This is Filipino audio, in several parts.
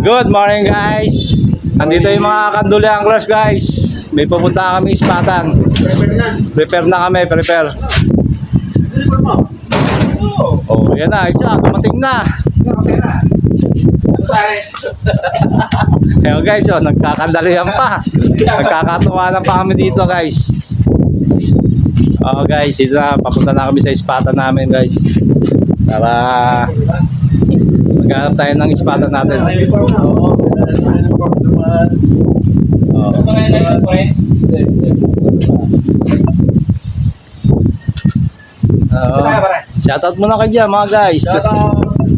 Good morning guys. Nandito yung mga kanduli anglers guys. May pupunta kami ispatan. Prepare na kami, prepare. Oh, yan na, isa, dumating na. Ayun guys, oh, nagkakandalihan pa. Nagkakatawanan pa kami dito guys. Oh guys, ito na, papunta na kami sa ispatan namin guys. Para maghanap tayo ng ispatan natin. Shoutout muna kayo dyan mga guys.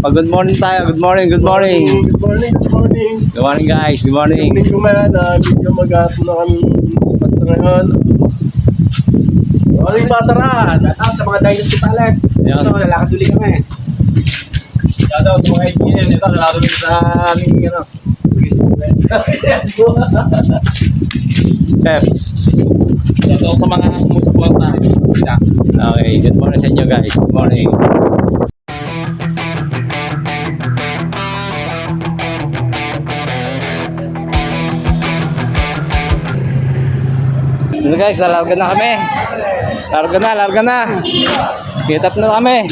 Good morning tayo. Good morning, good morning. Good morning, good morning. Good morning guys, good morning. Good morning ko man, medyo mag-ato na kami spot na ngayon. Morning Basaran! Sa mga dynasty palette. Ayan. Ito, lalakad uli kami. Shoutout sa mga IGN, ito nalaro din sa aming Peps. Shoutout sa mga sumusuporta. Okay, good morning sa inyo guys. Good morning. Ano guys, larga na kami. Larga na. Get up na kami.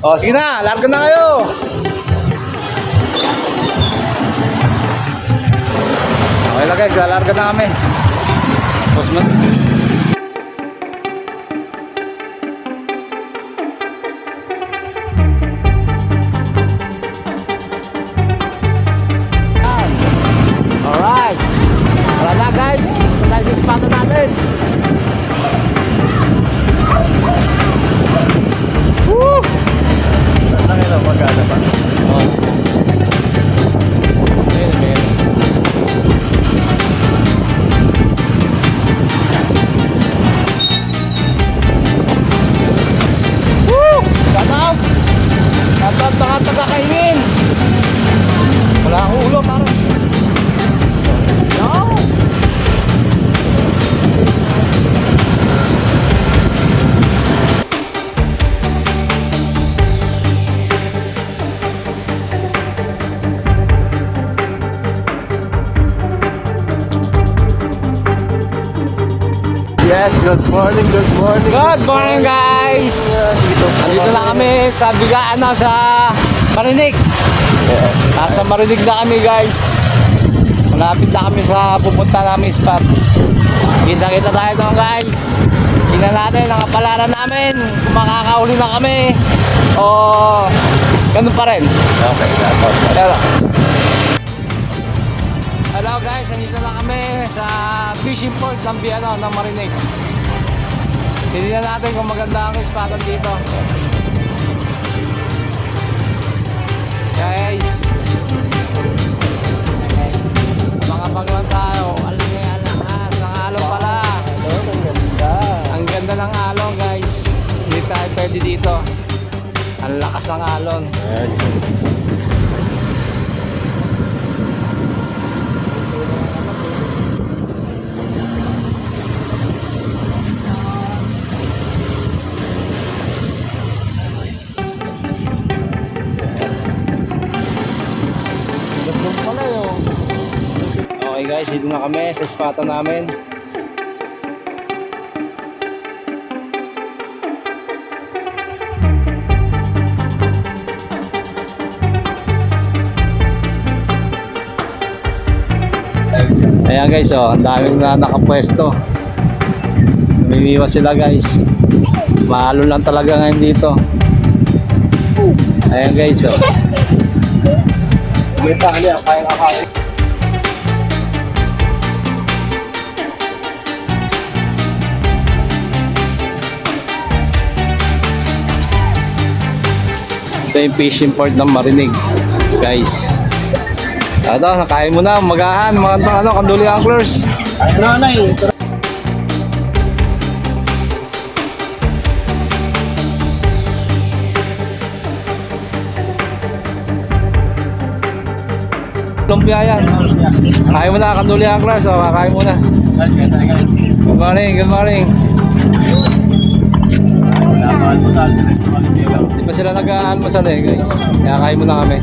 Oh, sige na, larga na kayo. Okay na guys, larga na kami. Tapos mo. Alright. Wala na guys. Ito tayo sa ispatan natin. Woo! Ang ina, magana ba? Oh. Ayan. Woo! Shout out! Shout out mga taga-kaingin! Wala akong ulo parang. No! Yes, good morning, good morning. Good morning guys! Andito na kami sa bigaan na sa Marinig. Nasa Marinig na kami guys. Malapit na kami sa pupunta namin spot. Kita tayo doon guys. Tingnan natin ang kapalaran namin. Kung makakauli na kami o ganun pa rin. Okay, Pero hello guys, andito na kami sa fishing port ng Biano ng Marinig. Tingnan natin kung maganda ang ispatan dito. Guys, makapag lang tayo. Alam niya yan, lakas ng alon pala. Ang ganda ng alon guys. Hindi tayo pwede dito. Ang lakas ng alon. Okay guys, dito na kami sa ispatan namin. Ayan guys, oh, ang daming na nakapwesto. Namimiwas sila guys. Mahalo lang talaga ngayon dito. Ayan guys, oh. May tali, kaya. Ito yung fishing port ng Marinig guys. Ito, nakain mo na, magahan, mga kanduli anglers. Nanay. Lumpia yan. Kakain mo na, kanduli anglers. So, kakain mo na. Good morning, good morning. almusal, diretso kami dito. Di pa sila nag-aalmusal eh guys. Kaya kain muna kami.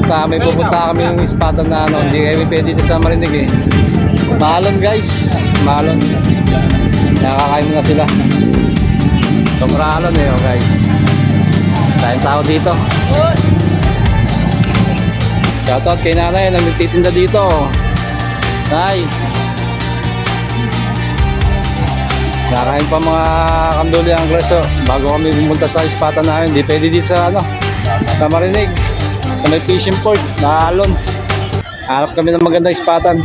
May pupunta kami yung ispatan na ano, hindi kami pwede dito sa Marinig eh. Mahalon guys, mahalon. Kaya kakain muna sila. Sobrang alon eh oh guys. Tayong tao dito. Shoutout kay nanay, nagtitinda dito. Nay. Nakain pa mga kanduli ang kleso bago kami pumunta sa ispatan namin. Hindi pwede dito sa ano, sa Marinig. Sa may fishing port, naalon. Hanap kami ng magandang ispatan.